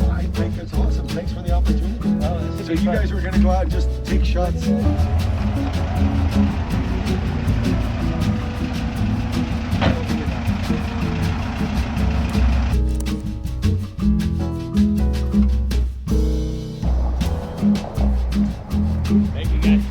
I think it's awesome. Thanks for the opportunity. So you guys were going to go out and just take shots? Thank you guys.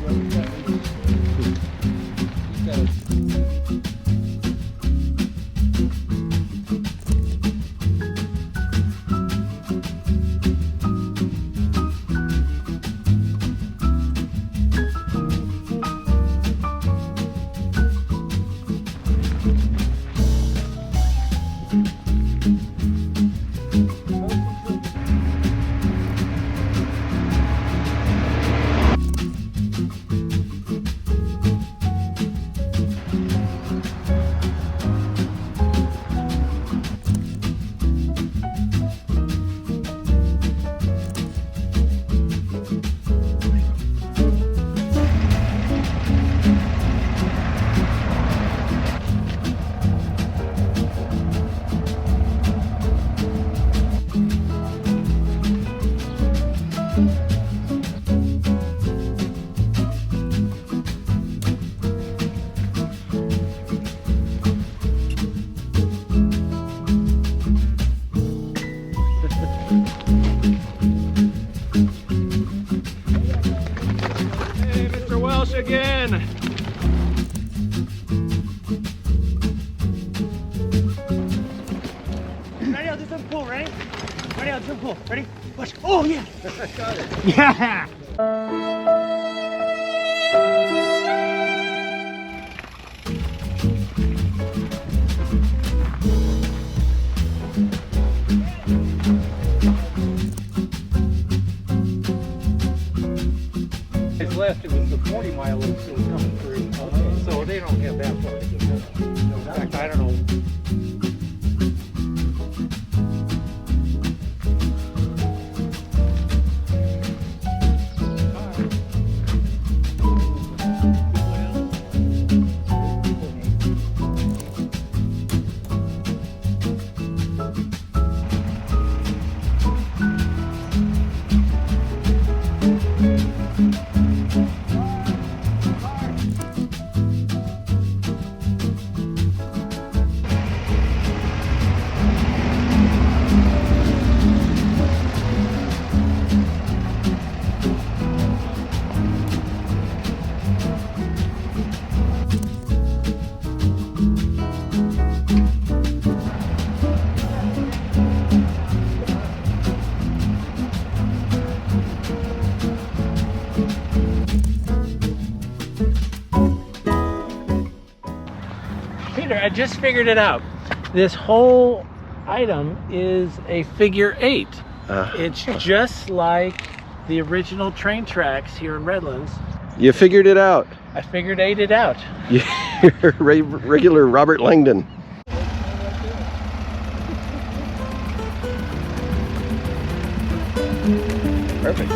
Again. Ready? I'll do something cool. Ready? Ready? I'll do something cool. Ready? Watch. Oh yeah! Got it. Yeah! Left, it was the 40-mile loop that was coming through. So they don't have that far to get there. In fact, I don't know. I just figured it out. This whole item is a figure 8. It's just like the original train tracks here in Redlands. You figured it out. I figured 8 it out. You're regular Robert Langdon. Perfect.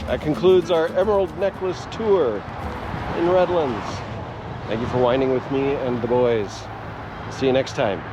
That concludes our Emerald Necklace tour in Redlands. Thank you for whining with me and the boys. See you next time.